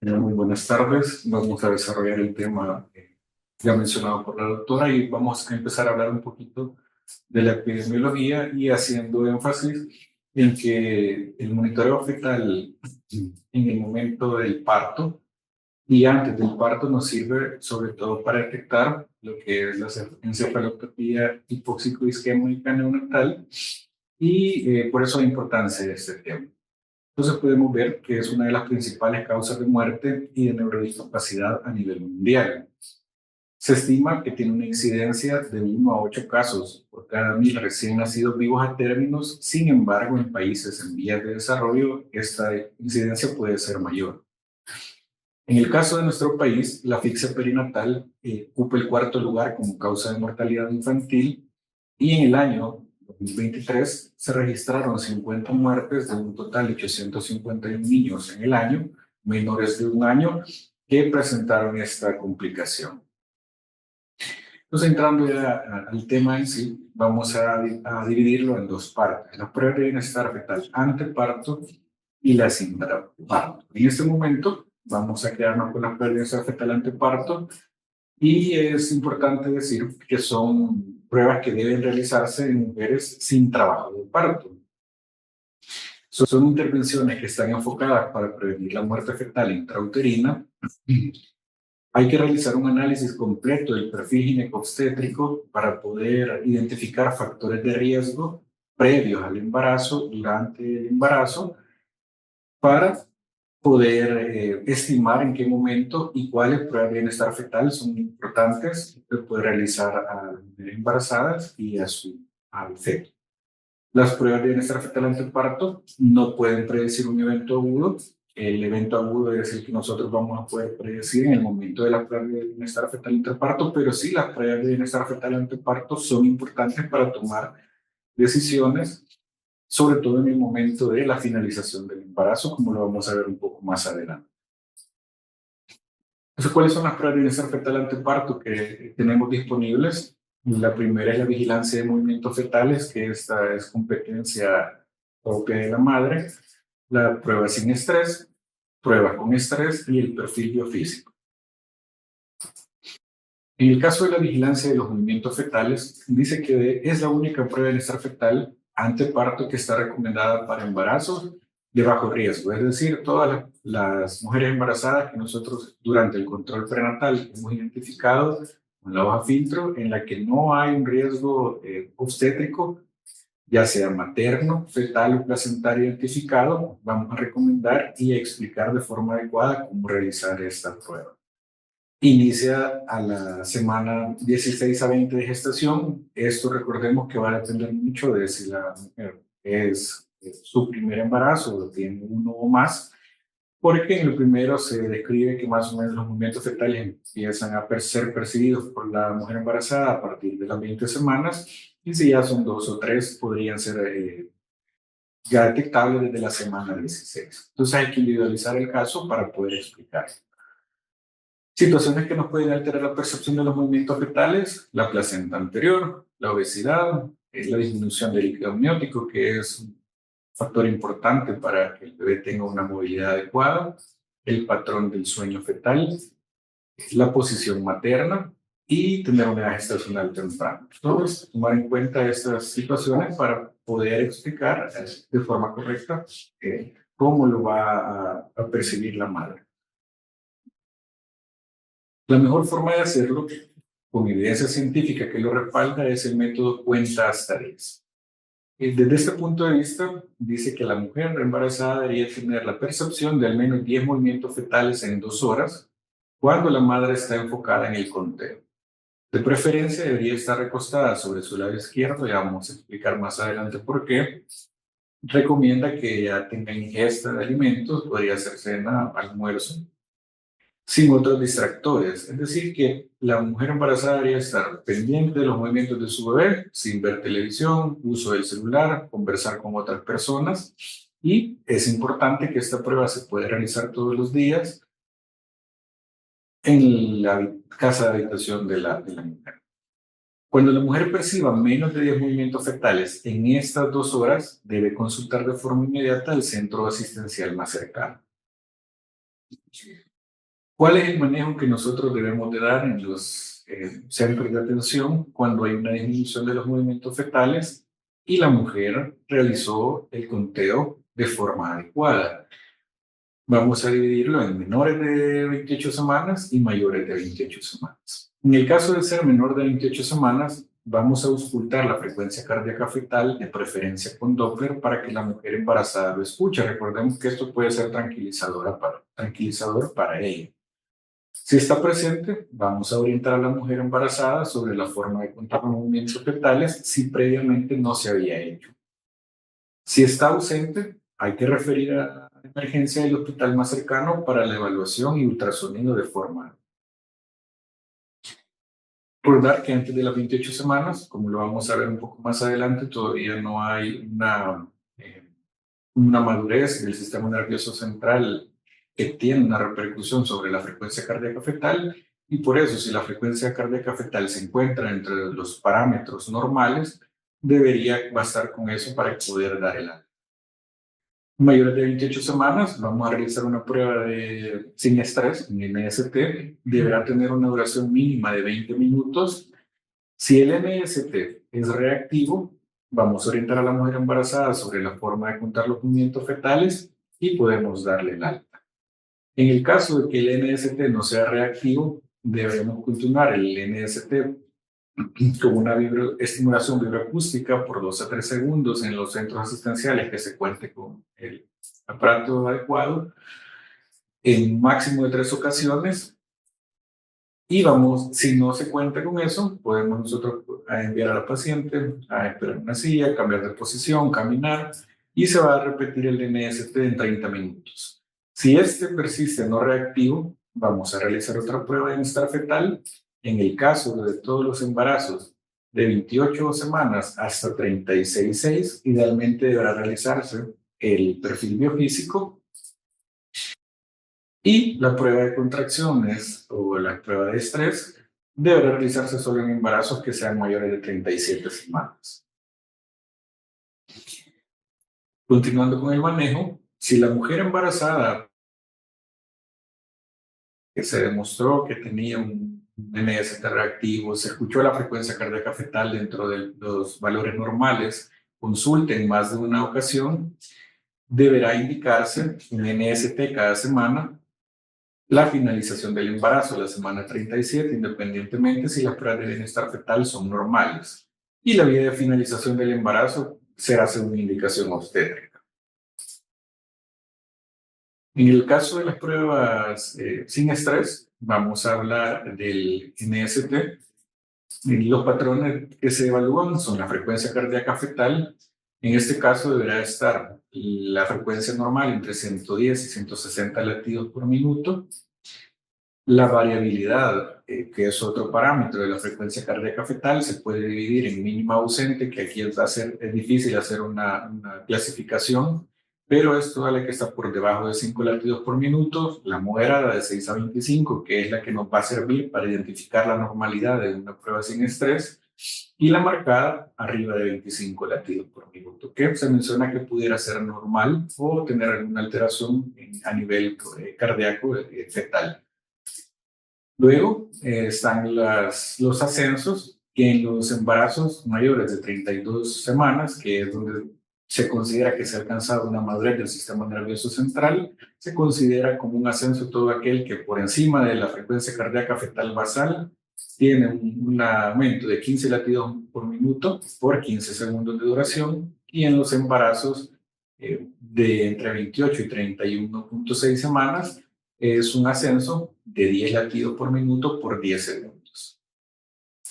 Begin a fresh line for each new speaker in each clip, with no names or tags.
Muy buenas tardes. Vamos a desarrollar el tema ya mencionado por la doctora y vamos a empezar a hablar un poquito de la epidemiología y haciendo énfasis en que el monitoreo fetal en el momento del parto y antes del parto nos sirve sobre todo para detectar lo que es la encefalopatía hipóxico-isquémica neonatal y por eso la importancia de este tema. Entonces podemos ver que es una de las principales causas de muerte y de neurodiscapacidad a nivel mundial. Se estima que tiene una incidencia de 1 a 8 casos por cada 1.000 recién nacidos vivos a términos. Sin embargo, en países en vías de desarrollo, esta incidencia puede ser mayor. En el caso de nuestro país, la asfixia perinatal ocupa el cuarto lugar como causa de mortalidad infantil y en el año 2023 se registraron 50 muertes de un total de 851 niños en el año, menores de 1 año, que presentaron esta complicación. Entonces, entrando ya al tema en sí, vamos a dividirlo en dos partes: la prueba de bienestar fetal anteparto y la sin parto. En este momento vamos a quedarnos con la prueba de bienestar fetal anteparto y es importante decir que son pruebas que deben realizarse en mujeres sin trabajo de parto. Son intervenciones que están enfocadas para prevenir la muerte fetal intrauterina. Hay que realizar un análisis completo del perfil ginecobstétrico para poder identificar factores de riesgo previos al embarazo, durante el embarazo, para poder estimar en qué momento y cuáles pruebas de bienestar fetal son importantes que puede realizar a las mujeres embarazadas y al feto. Las pruebas de bienestar fetal anteparto no pueden predecir un evento agudo. El evento agudo es el que nosotros vamos a poder predecir en el momento de la prueba de bienestar fetal anteparto, pero sí las pruebas de bienestar fetal anteparto son importantes para tomar decisiones, sobre todo en el momento de la finalización del embarazo, como lo vamos a ver un poco más adelante. Entonces, ¿cuáles son las pruebas de bienestar fetal anteparto que tenemos disponibles? La primera es la vigilancia de movimientos fetales, que esta es competencia propia de la madre. La prueba sin estrés, prueba con estrés y el perfil biofísico. En el caso de la vigilancia de los movimientos fetales, dice que es la única prueba de bienestar fetal anteparto que está recomendada para embarazos de bajo riesgo. Es decir, todas las mujeres embarazadas que nosotros durante el control prenatal hemos identificado con la hoja filtro en la que no hay un riesgo obstétrico, ya sea materno, fetal o placentario identificado, vamos a recomendar y explicar de forma adecuada cómo realizar esta prueba. Inicia a la semana 16 a 20 de gestación. Esto recordemos que va a depender mucho de si la mujer es su primer embarazo o tiene uno o más, porque en el primero se describe que más o menos los movimientos fetales empiezan a ser percibidos por la mujer embarazada a partir de las 20 semanas, y si ya son 2 o 3, podrían ser ya detectables desde la semana 16. Entonces hay que individualizar el caso para poder explicar. Situaciones que nos pueden alterar la percepción de los movimientos fetales: la placenta anterior, la obesidad, la disminución del líquido amniótico, que es un factor importante para que el bebé tenga una movilidad adecuada, el patrón del sueño fetal, la posición materna y tener una edad gestacional temprana. Entonces, tomar en cuenta estas situaciones para poder explicar de forma correcta cómo lo va a percibir la madre. La mejor forma de hacerlo, con evidencia científica que lo respalda, es el método cuenta hasta 10. Desde este punto de vista, dice que la mujer embarazada debería tener la percepción de al menos 10 movimientos fetales en 2 horas cuando la madre está enfocada en el conteo. De preferencia, debería estar recostada sobre su lado izquierdo, ya vamos a explicar más adelante por qué. Recomienda que ya tenga ingesta de alimentos, podría ser cena, almuerzo, sin otros distractores. Es decir, que la mujer embarazada debería estar pendiente de los movimientos de su bebé, sin ver televisión, uso del celular, conversar con otras personas. Y es importante que esta prueba se puede realizar todos los días en la casa de habitación de la mujer. Cuando la mujer perciba menos de 10 movimientos fetales en estas 2 horas, debe consultar de forma inmediata al centro asistencial más cercano. ¿Cuál es el manejo que nosotros debemos de dar en los centros de atención cuando hay una disminución de los movimientos fetales y la mujer realizó el conteo de forma adecuada? Vamos a dividirlo en menores de 28 semanas y mayores de 28 semanas. En el caso de ser menor de 28 semanas, vamos a auscultar la frecuencia cardíaca fetal, de preferencia con Doppler, para que la mujer embarazada lo escuche. Recordemos que esto puede ser tranquilizador para ella. Si está presente, vamos a orientar a la mujer embarazada sobre la forma de contar los movimientos fetales si previamente no se había hecho. Si está ausente, hay que referir a la emergencia del hospital más cercano para la evaluación y ultrasonido de forma. Recordar que antes de las 28 semanas, como lo vamos a ver un poco más adelante, todavía no hay una madurez del sistema nervioso central que tiene una repercusión sobre la frecuencia cardíaca fetal, y por eso, si la frecuencia cardíaca fetal se encuentra entre los parámetros normales, debería bastar con eso para poder dar el alta. Mayores de 28 semanas, vamos a realizar una prueba sin estrés, un NST. Deberá tener una duración mínima de 20 minutos. Si el NST es reactivo, vamos a orientar a la mujer embarazada sobre la forma de contar los movimientos fetales y podemos darle el alta. En el caso de que el NST no sea reactivo, debemos continuar el NST con una estimulación vibroacústica por 2 a 3 segundos en los centros asistenciales que se cuente con el aparato adecuado, en máximo de 3 ocasiones. Y vamos, si no se cuenta con eso, podemos nosotros enviar a la paciente a esperar una silla, cambiar de posición, caminar, y se va a repetir el NST en 30 minutos. Si este persiste no reactivo, vamos a realizar otra prueba de bienestar fetal. En el caso de todos los embarazos de 28 semanas hasta 36,6, idealmente deberá realizarse el perfil biofísico, y la prueba de contracciones o la prueba de estrés deberá realizarse solo en embarazos que sean mayores de 37 semanas. Continuando con el manejo, si la mujer embarazada que se demostró que tenía un NST reactivo, se escuchó la frecuencia cardíaca fetal dentro de los valores normales, consulte en más de una ocasión, deberá indicarse un NST cada semana, la finalización del embarazo, la semana 37, independientemente si las pruebas de bienestar fetal son normales. Y la vía de finalización del embarazo será según indicación obstétrica. En el caso de las pruebas sin estrés, vamos a hablar del NST. Y los patrones que se evalúan son la frecuencia cardíaca fetal. En este caso deberá estar la frecuencia normal entre 110 y 160 latidos por minuto. La variabilidad, que es otro parámetro de la frecuencia cardíaca fetal, se puede dividir en mínima ausente, que aquí es difícil hacer una clasificación, pero es toda la que está por debajo de 5 latidos por minuto, la moderada de 6 a 25, que es la que nos va a servir para identificar la normalidad de una prueba sin estrés, y la marcada arriba de 25 latidos por minuto, que se menciona que pudiera ser normal o tener alguna alteración a nivel cardíaco fetal. Luego están los ascensos, que en los embarazos mayores de 32 semanas, que es donde se considera que se ha alcanzado una madurez del sistema nervioso central, se considera como un ascenso todo aquel que por encima de la frecuencia cardíaca fetal basal tiene un aumento de 15 latidos por minuto por 15 segundos de duración, y en los embarazos de entre 28 y 31,6 semanas es un ascenso de 10 latidos por minuto por 10 segundos.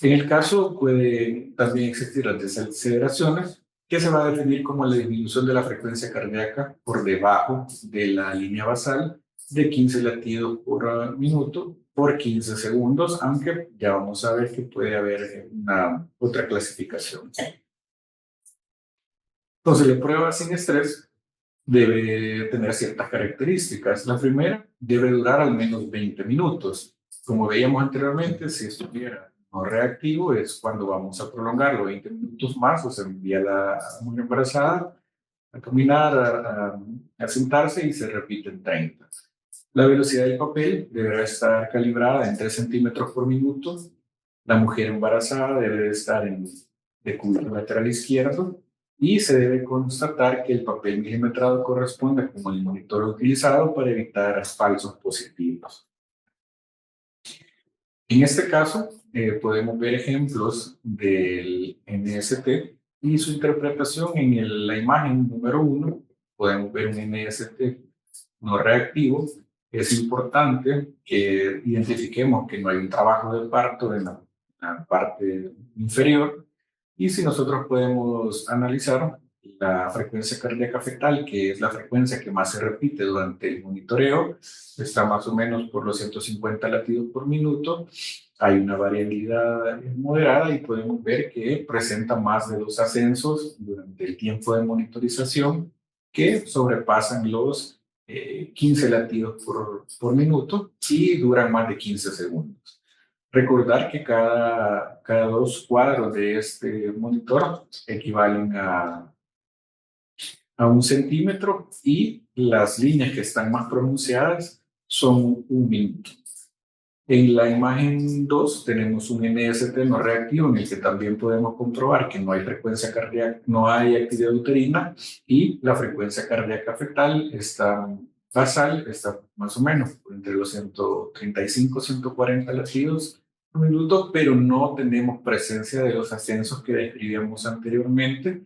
En el caso puede también existir las desaceleraciones, que se va a definir como la disminución de la frecuencia cardíaca por debajo de la línea basal de 15 latidos por minuto por 15 segundos, aunque ya vamos a ver que puede haber una otra clasificación. Entonces, la prueba sin estrés debe tener ciertas características. La primera, debe durar al menos 20 minutos. Como veíamos anteriormente, si estuviera no reactivo, es cuando vamos a prolongarlo 20 minutos más, o se envía a la mujer embarazada a caminar, a sentarse, y se repite en 30. La velocidad del papel deberá estar calibrada en 3 centímetros por minuto. La mujer embarazada debe de estar en decúbito lateral izquierdo y se debe constatar que el papel milimetrado corresponde con el monitor utilizado para evitar falsos positivos. En este caso, podemos ver ejemplos del NST y su interpretación en la imagen número 1. Podemos ver un NST no reactivo. Es importante que identifiquemos que no hay un trabajo de parto en la parte inferior. Y si nosotros podemos analizar la frecuencia cardíaca fetal, que es la frecuencia que más se repite durante el monitoreo, está más o menos por los 150 latidos por minuto. Hay una variabilidad moderada y podemos ver que presenta más de 2 ascensos durante el tiempo de monitorización que sobrepasan los 15 latidos por minuto y duran más de 15 segundos. Recordar que cada 2 cuadros de este monitor equivalen a 1 centímetro y las líneas que están más pronunciadas son 1 minuto. En la imagen 2 tenemos un NST no reactivo en el que también podemos comprobar que no hay frecuencia cardíaca, no hay actividad uterina y la frecuencia cardíaca fetal está basal, está más o menos entre los 135 y 140 latidos por minuto, pero no tenemos presencia de los ascensos que describíamos anteriormente.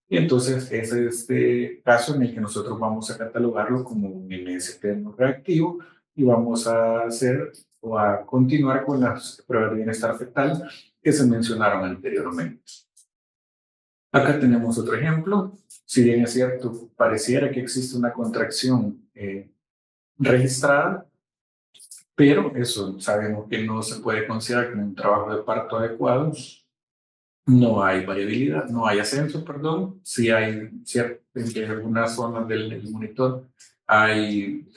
Y entonces ese es este caso en el que nosotros vamos a catalogarlo como un NST no reactivo y vamos a hacer o a continuar con las pruebas de bienestar fetal que se mencionaron anteriormente. Acá tenemos otro ejemplo. Si bien es cierto, pareciera que existe una contracción registrada, pero eso sabemos que no se puede considerar como un trabajo de parto adecuado. No hay variabilidad, no hay ascenso, perdón. Sí hay en algunas zonas del monitor hay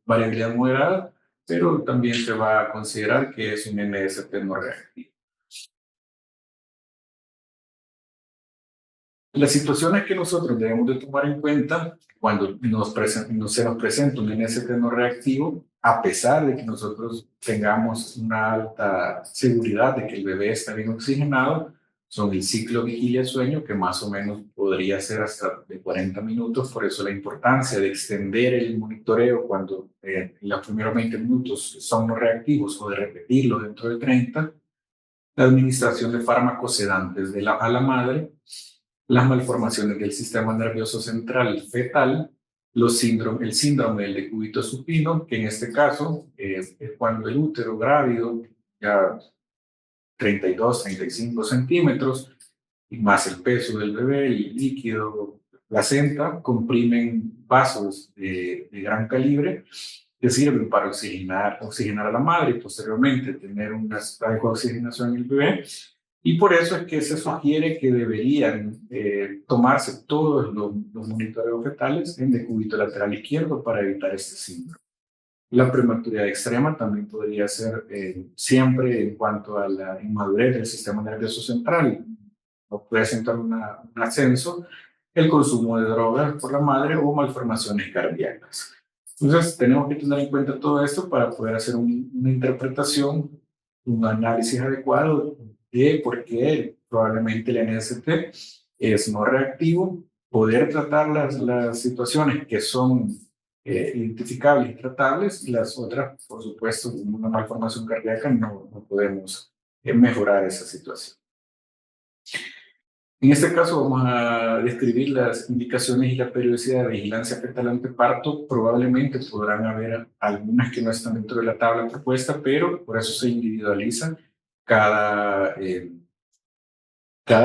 variabilidad moderada, pero también se va a considerar que es un NST no reactivo. Las situaciones que nosotros debemos de tomar en cuenta cuando se nos presenta un NST no reactivo, a pesar de que nosotros tengamos una alta seguridad de que el bebé está bien oxigenado, son el ciclo vigilia-sueño, que más o menos podría ser hasta de 40 minutos, por eso la importancia de extender el monitoreo cuando los primeros 20 minutos son no reactivos o de repetirlo dentro de 30, la administración de fármacos sedantes a la madre, las malformaciones del sistema nervioso central fetal, el síndrome del decúbito supino, que en este caso es cuando el útero grávido, ya 32, 35 centímetros, y más el peso del bebé, el líquido, placenta, comprimen vasos de gran calibre que sirven para oxigenar a la madre y posteriormente tener una adecuada oxigenación en el bebé. Y por eso es que se sugiere que deberían tomarse todos los monitoreos fetales en decúbito lateral izquierdo para evitar este síndrome. La prematuridad extrema también podría ser siempre en cuanto a la inmadurez del sistema nervioso central. No puede presentar un ascenso, el consumo de drogas por la madre o malformaciones cardíacas. Entonces, tenemos que tener en cuenta todo esto para poder hacer una interpretación, un análisis adecuado de por qué probablemente el NST es no reactivo, poder tratar las situaciones que son identificables y tratables, y las otras, por supuesto, como una malformación cardíaca, no podemos mejorar esa situación. En este caso vamos a describir las indicaciones y la periodicidad de vigilancia fetal ante parto. Probablemente podrán haber algunas que no están dentro de la tabla propuesta, pero por eso se individualiza cada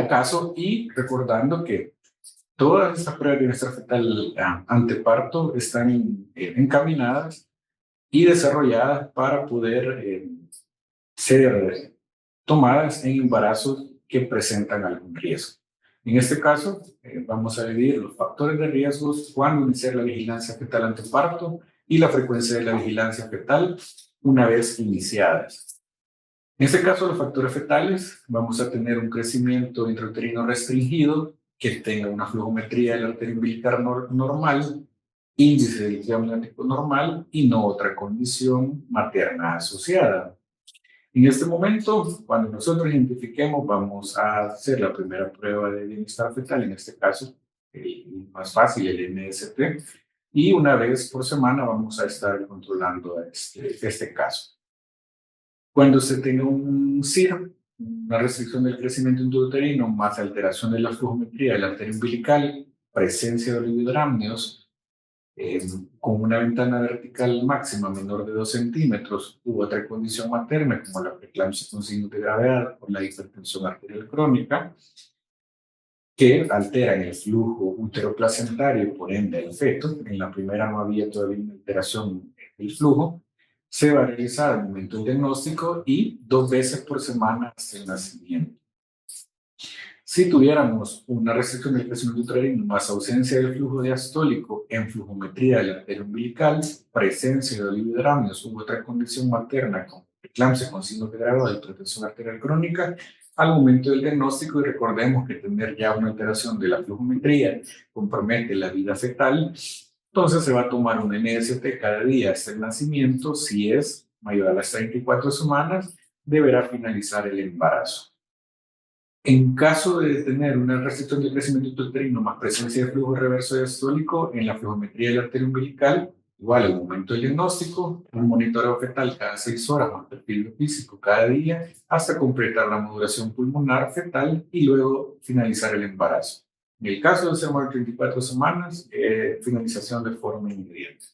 caso y recordando que todas estas pruebas de bienestar fetal ante parto están encaminadas y desarrolladas para poder ser tomadas en embarazos que presentan algún riesgo. En este caso, vamos a dividir los factores de riesgo, cuándo iniciar la vigilancia fetal ante parto y la frecuencia de la vigilancia fetal una vez iniciadas. En este caso, los factores fetales, vamos a tener un crecimiento intrauterino restringido, que tenga una flujometría del arterio umbilical normal índice de líquido amniótico normal y no otra condición materna asociada. En este momento, cuando nosotros identifiquemos, vamos a hacer la primera prueba de bienestar fetal, en este caso, el más fácil, el NST, y una vez por semana vamos a estar controlando este caso. Cuando se tenga un CIR, una restricción del crecimiento intrauterino más alteración de la flujometría de la arteria umbilical, presencia de oligodramnios, con una ventana vertical máxima menor de 2 centímetros u otra condición materna como la preeclampsia con signos de gravedad o la hipertensión arterial crónica, que alteran el flujo uteroplacentario, por ende el feto. En la primera no había todavía una alteración del flujo. Se va a realizar al momento del diagnóstico y 2 veces por semana hasta el nacimiento. Si tuviéramos una restricción del crecimiento uterino más ausencia del flujo diastólico en flujometría de la arteria umbilical, presencia de oligodramnios u otra condición materna como preeclampsia con signos de gravedad y hipertensión arterial crónica, al momento del diagnóstico, y recordemos que tener ya una alteración de la flujometría compromete la vida fetal, entonces se va a tomar un NST cada día hasta el nacimiento. Si es mayor a las 34 semanas, deberá finalizar el embarazo. En caso de tener una restricción del crecimiento uterino más presencia de flujo reverso diastólico en la flujometría de la arteria umbilical, igual al momento del diagnóstico, un monitoreo fetal cada 6 horas más perfil físico cada día hasta completar la modulación pulmonar fetal y luego finalizar el embarazo. En el caso de ser más de 34 semanas, finalización de forma inmediata.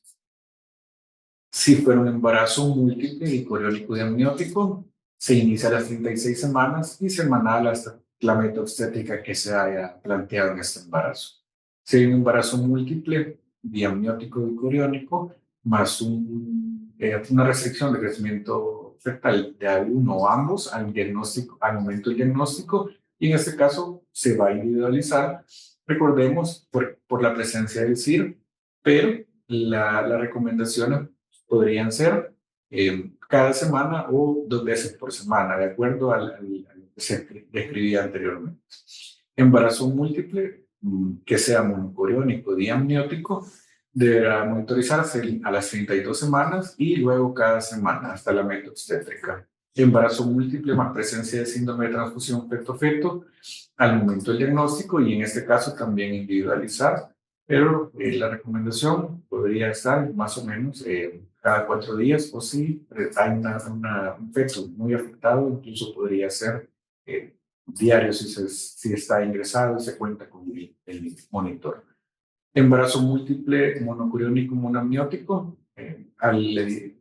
Si fuera un embarazo múltiple y coriónico diamniótico, se inicia a las 36 semanas y semanal hasta la meta obstétrica que se haya planteado en este embarazo. Si hay un embarazo múltiple, diamniótico y coriónico, más una restricción de crecimiento fetal de uno o ambos al momento del diagnóstico, y en este caso se va a individualizar, recordemos, por la presencia del CIR, pero la recomendación podrían ser cada semana o 2 veces por semana, de acuerdo al que se describía anteriormente. Embarazo múltiple, que sea monocoriónico, diamniótico, deberá monitorizarse a las 32 semanas y luego cada semana hasta la meta obstétrica. Embarazo múltiple más presencia de síndrome de transfusión feto-feto al momento del diagnóstico, y en este caso también individualizar, pero la recomendación podría estar más o menos cada 4 días, o si hay un feto muy afectado, incluso podría ser diario si está ingresado y se cuenta con el monitor. Embarazo múltiple monocoriónico monoamniótico,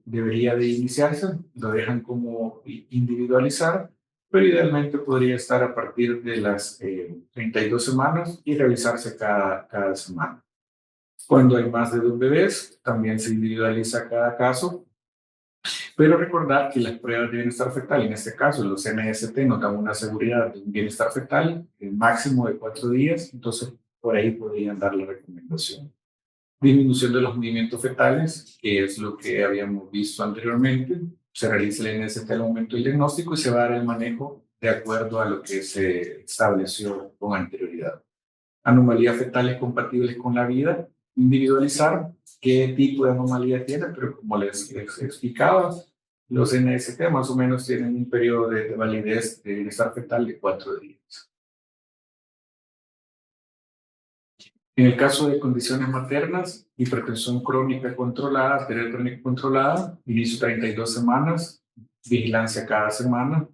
debería de iniciarse, lo dejan como individualizar, pero idealmente podría estar a partir de las 32 semanas y realizarse cada semana. Cuando hay más de 2 bebés, también se individualiza cada caso, pero recordar que las pruebas de bienestar fetal, en este caso los NST, nos dan una seguridad de un bienestar fetal máximo de 4 días, entonces por ahí podrían dar la recomendación. Disminución de los movimientos fetales, que es lo que habíamos visto anteriormente. Se realiza el NST al momento del diagnóstico y se va a dar el manejo de acuerdo a lo que se estableció con anterioridad. Anomalías fetales compatibles con la vida, individualizar qué tipo de anomalía tiene, pero como les explicaba, los NST más o menos tienen un periodo de validez de bienestar fetal de 4 días. En el caso de condiciones maternas, hipertensión crónica controlada, arterial crónica controlada, inicio 32 semanas, vigilancia cada semana,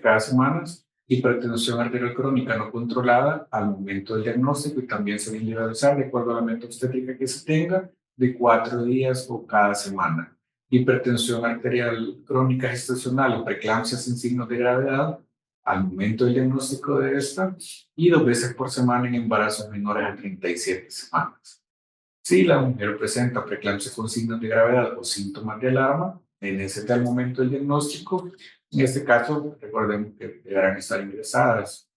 cada semana, hipertensión arterial crónica no controlada al momento del diagnóstico, y también se va a individualizar de acuerdo a la meta obstétrica que se tenga, de 4 días o cada semana. Hipertensión arterial crónica gestacional o preeclampsia sin signos de gravedad al momento del diagnóstico de esta, y 2 veces por semana en embarazos menores a 37 semanas. Si la mujer presenta preeclampsia con signos de gravedad o síntomas de alarma, en ese tal momento del diagnóstico, en este caso, recordemos que deberán estar ingresadas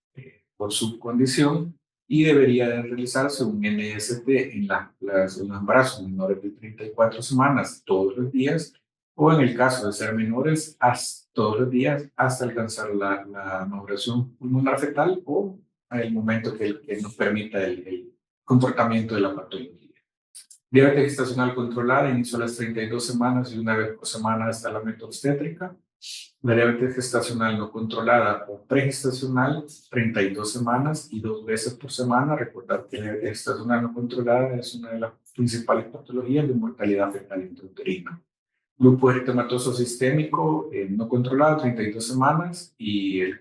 por su condición, y debería de realizarse un NST en los embarazos menores de 34 semanas todos los días, o en el caso de ser menores, todos los días hasta alcanzar la maduración pulmonar fetal o el momento que nos permita el comportamiento de la patología. Diabetes gestacional controlada, inicio a las 32 semanas y una vez por semana hasta la meta obstétrica. La diabetes gestacional no controlada o pregestacional, 32 semanas y 2 veces por semana. Recordar que la diabetes gestacional no controlada es una de las principales patologías de mortalidad fetal intrauterina. Lupus eritematoso sistémico no controlado, 32 semanas y el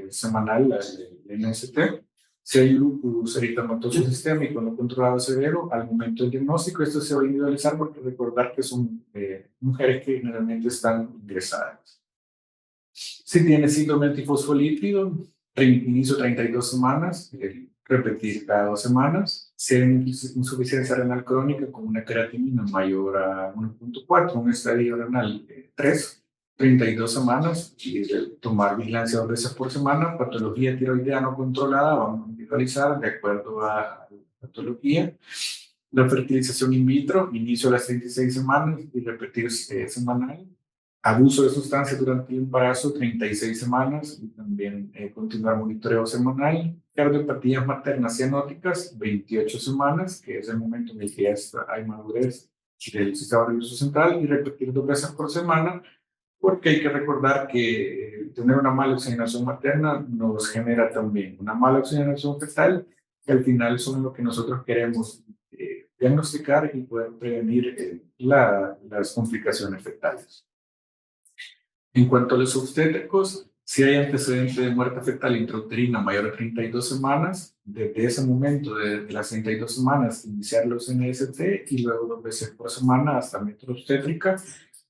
semanal, el NST. Si hay lupus eritematoso sistémico no controlado severo, al momento del diagnóstico, esto se va a individualizar porque recordar que son mujeres que generalmente están ingresadas. Si tiene síndrome antifosfolípido, inicio 32 semanas, repetir cada 2 semanas. Si hay insuficiencia renal crónica con una creatinina mayor a 1.4, un estadio renal 3, 32 semanas, y tomar vigilancia 2 veces por semana. Patología tiroidea no controlada, vamos a individualizar de acuerdo a la patología. La fertilización in vitro, inicio a las 36 semanas y repetir semanal. Abuso de sustancias durante el embarazo, 36 semanas, y también continuar monitoreo semanal. Cardiopatías maternas cianóticas, 28 semanas, que es el momento en el que ya hay madurez del sistema nervioso central, y repetir 2 veces por semana, porque hay que recordar que tener una mala oxigenación materna nos genera también una mala oxigenación fetal, que al final son lo que nosotros queremos diagnosticar y poder prevenir las complicaciones fetales. En cuanto a los obstétricos, si hay antecedente de muerte fetal intrauterina mayor a 32 semanas, desde ese momento, de las 32 semanas, iniciar los NST y luego 2 veces por semana hasta meta obstétrica.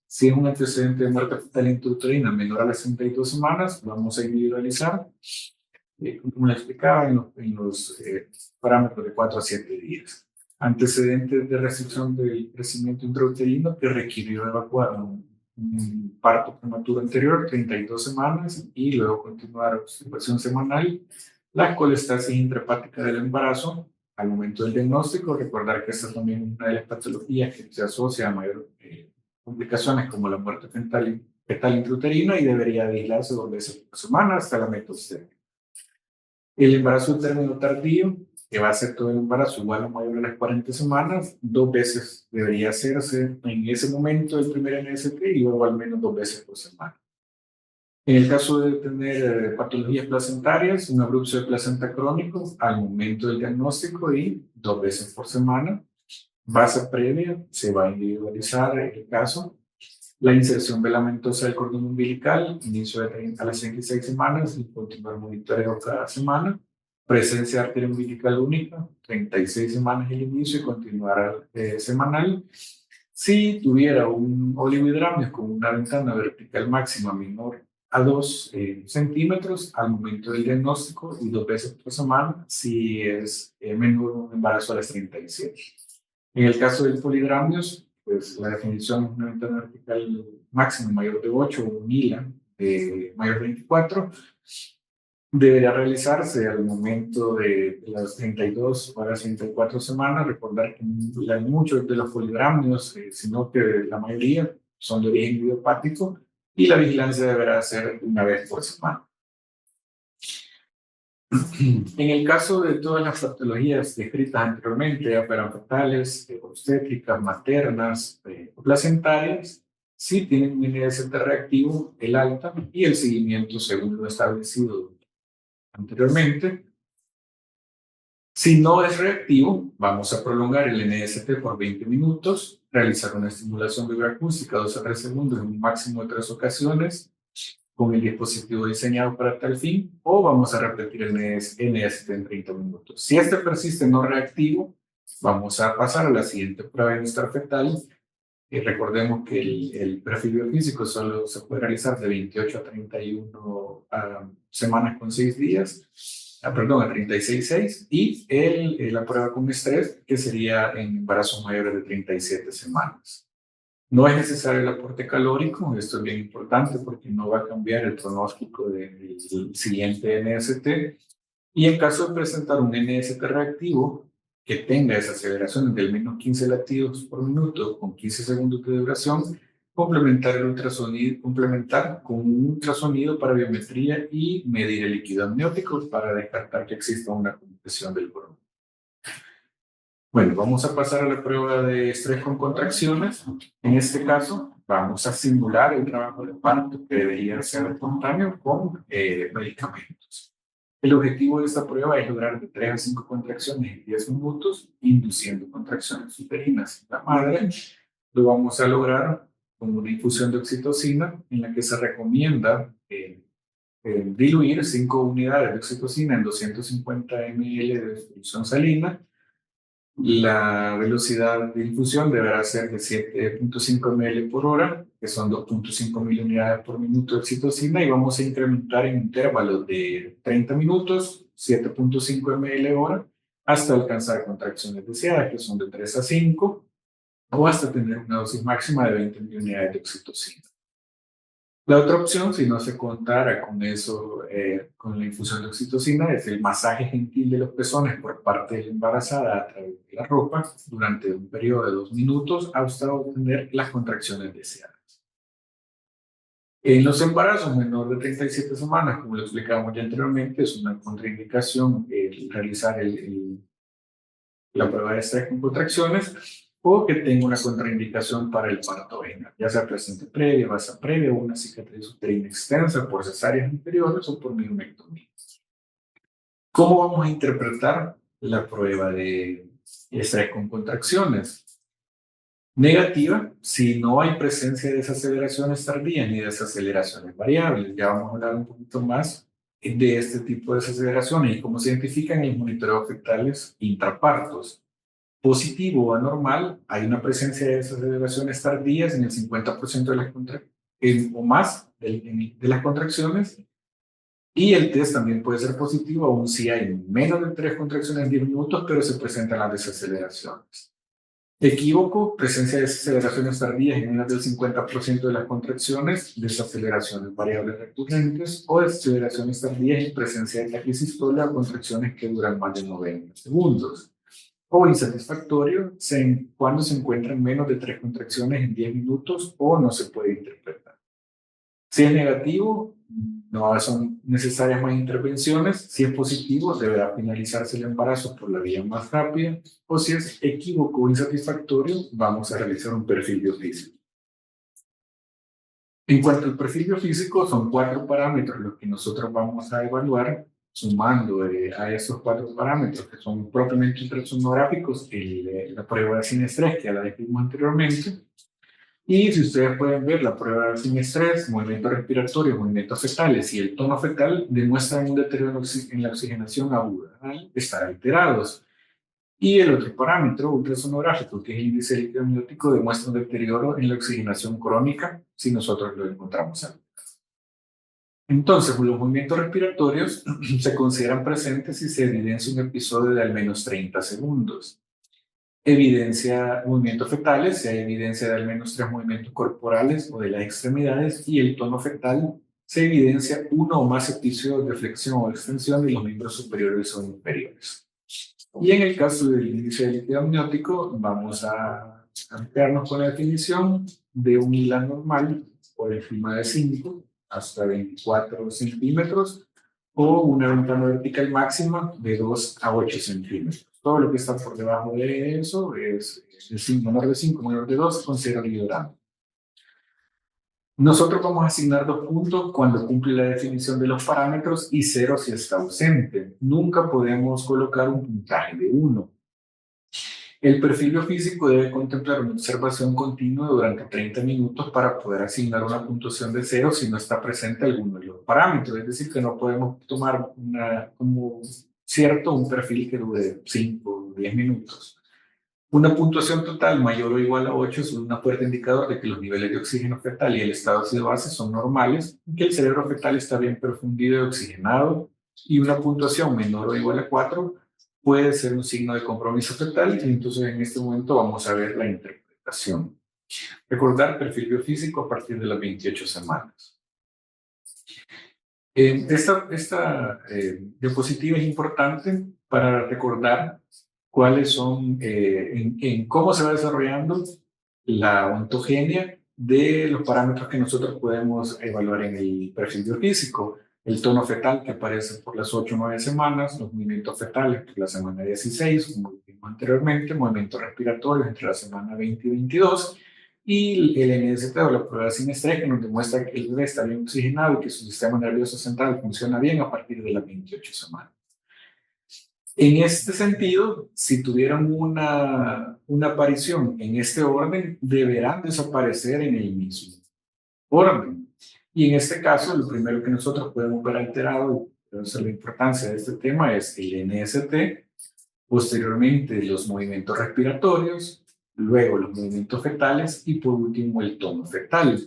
Si es un antecedente de muerte fetal intrauterina menor a las 32 semanas, vamos a individualizar, como le explicaba, en los parámetros de 4 a 7 días. Antecedentes de restricción del crecimiento intrauterino que requirió evacuar un parto prematuro anterior, 32 semanas, y luego continuar observación semanal. La colestasis intrahepática del embarazo, al momento del diagnóstico, recordar que esta es también una de las patologías que se asocia a mayor complicaciones como la muerte fetal intrauterina y debería vigilarse 2 veces por semana hasta la meta obstétrica. El embarazo de término tardío, que va a ser todo el embarazo igual o mayor a las 40 semanas, 2 veces debería hacerse en ese momento del primer NST y luego al menos 2 veces por semana. En el caso de tener patologías placentarias, un abrupto de placenta crónico al momento del diagnóstico y 2 veces por semana. Base previa, se va a individualizar el caso. La inserción velamentosa del cordón umbilical, inicio a las 36 semanas y continuar monitoreo cada semana. Presencia de arteria umbilical única, 36 semanas el inicio y continuar semanal. Si tuviera un oligohidramnios con una ventana vertical máxima menor a 2 centímetros al momento del diagnóstico y 2 veces por semana si es menor un embarazo a las 37. En el caso del polidramnios, pues la definición es una ventana vertical máxima mayor de 8 o un ILA mayor de 24. Debería realizarse al momento de las 32 o las 34 semanas. Recordar que muchos de los polidramnios, sino que la mayoría, son de origen idiopático y la vigilancia deberá ser una vez por semana. En el caso de todas las patologías descritas anteriormente, perinatalales, obstétricas, maternas o placentarias, sí tienen un NST reactivo, el alta, y el seguimiento según lo establecido anteriormente. Si no es reactivo, vamos a prolongar el NST por 20 minutos, realizar una estimulación vibroacústica 2 a 3 segundos en un máximo de 3 ocasiones, con el dispositivo diseñado para tal fin, o vamos a repetir el NST en 30 minutos. Si este persiste no reactivo, vamos a pasar a la siguiente prueba de bienestar fetal. Recordemos que el perfil biofísico solo se puede realizar de 28 a 31 semanas con 6 días, perdón, a 36,6, y la prueba con estrés, que sería en embarazos mayores de 37 semanas. No es necesario el aporte calórico, esto es bien importante porque no va a cambiar el pronóstico del siguiente NST. Y en caso de presentar un NST reactivo que tenga esas aceleraciones del menos 15 latidos por minuto con 15 segundos de duración, complementar con un ultrasonido para biometría y medir el líquido amniótico para descartar que exista una compresión del coronel. Bueno, vamos a pasar a la prueba de estrés con contracciones. En este caso, vamos a simular el trabajo de parto que debería ser espontáneo con medicamentos. El objetivo de esta prueba es lograr de 3 a 5 contracciones en 10 minutos, induciendo contracciones uterinas en la madre. Lo vamos a lograr con una infusión de oxitocina en la que se recomienda diluir 5 unidades de oxitocina en 250 ml de solución salina. La velocidad de infusión deberá ser de 7.5 ml por hora, que son 2.5 mil unidades por minuto de oxitocina, y vamos a incrementar en intervalos de 30 minutos, 7.5 ml hora, hasta alcanzar contracciones deseadas, que son de 3 a 5, o hasta tener una dosis máxima de 20 mil unidades de oxitocina. La otra opción, si no se contara con eso, con la infusión de oxitocina, es el masaje gentil de los pezones por parte de la embarazada a través de la ropa durante un periodo de 2 minutos hasta obtener las contracciones deseadas. En los embarazos menor de 37 semanas, como lo explicábamos ya anteriormente, es una contraindicación realizar la prueba de estrés con contracciones, o que tenga una contraindicación para el parto vaginal, ya sea presente previa, basa previa o una cicatriz uterina extensa por cesáreas anteriores o por mielomectomía. ¿Cómo vamos a interpretar la prueba de estrés con contracciones? Negativa si no hay presencia de desaceleraciones tardías ni desaceleraciones variables. Ya vamos a hablar un poquito más de este tipo de desaceleraciones y cómo se identifican en los monitoreos fetales intrapartos. Positivo o anormal, hay una presencia de desaceleraciones tardías en el 50% de las o más de las contracciones, y el test también puede ser positivo aún si hay menos de 3 contracciones en 10 minutos, pero se presentan las desaceleraciones. Equívoco, presencia de desaceleraciones tardías en menos del 50% de las contracciones, desaceleraciones variables recurrentes o desaceleraciones tardías en presencia de taquisistole o contracciones que duran más de 90 segundos. O insatisfactorio cuando se encuentran menos de 3 contracciones en 10 minutos o no se puede interpretar. Si es negativo, no son necesarias más intervenciones. Si es positivo, deberá finalizarse el embarazo por la vía más rápida. O si es equívoco o insatisfactorio, vamos a realizar un perfil biofísico. En cuanto al perfil biofísico, son 4 parámetros los que nosotros vamos a evaluar sumando a esos 4 parámetros que son propiamente ultrasonográficos, la prueba de sin estrés que ya la describimos anteriormente. Y si ustedes pueden ver la prueba de sin estrés, movimientos respiratorios, movimientos fetales y el tono fetal demuestran un deterioro en la oxigenación aguda, están alterados. Y el otro parámetro ultrasonográfico, que es el índice líquido amniótico, demuestra un deterioro en la oxigenación crónica si nosotros lo encontramos ahí. Entonces, los movimientos respiratorios se consideran presentes si se evidencia un episodio de al menos 30 segundos. Evidencia movimientos fetales, si hay evidencia de al menos 3 movimientos corporales o de las extremidades, y el tono fetal se evidencia uno o más episodios de flexión o extensión de los miembros superiores o inferiores. Y en el caso del índice de líquido amniótico, vamos a ampliarnos con la definición de un ILA normal por encima de 5 hasta 24 centímetros o una ventana vertical máxima de 2 a 8 centímetros. Todo lo que está por debajo de eso es menor de 5, menor de 2, considera liderado. Nosotros vamos a asignar 2 puntos cuando cumple la definición de los parámetros y 0 si está ausente. Nunca podemos colocar un puntaje de 1. El perfil biofísico debe contemplar una observación continua durante 30 minutos para poder asignar una puntuación de 0 si no está presente alguno de los parámetros. Es decir, que no podemos tomar como cierto un perfil que dure 5 o 10 minutos. Una puntuación total mayor o igual a 8 es un fuerte indicador de que los niveles de oxígeno fetal y el estado ácido base son normales, que el cerebro fetal está bien perfundido y oxigenado, y una puntuación menor o igual a 4 puede ser un signo de compromiso fetal, y entonces en este momento vamos a ver la interpretación. Recordar perfil biofísico a partir de las 28 semanas. Esta diapositiva es importante para recordar cuáles son, en cómo se va desarrollando la ontogenia de los parámetros que nosotros podemos evaluar en el perfil biofísico. el tono fetal que aparece por las 8 o 9 semanas, los movimientos fetales por la semana 16, como vimos anteriormente, movimientos respiratorios entre la semana 20 y 22, y el NST o la prueba sin estrés que nos demuestra que el bebé está bien oxigenado y que su sistema nervioso central funciona bien a partir de las 28 semanas. En este sentido, si tuvieran una aparición en este orden, deberán desaparecer en el mismo orden. Y en este caso, lo primero que nosotros podemos ver alterado, y por eso la importancia de este tema, es el NST, posteriormente los movimientos respiratorios, luego los movimientos fetales y por último el tono fetal.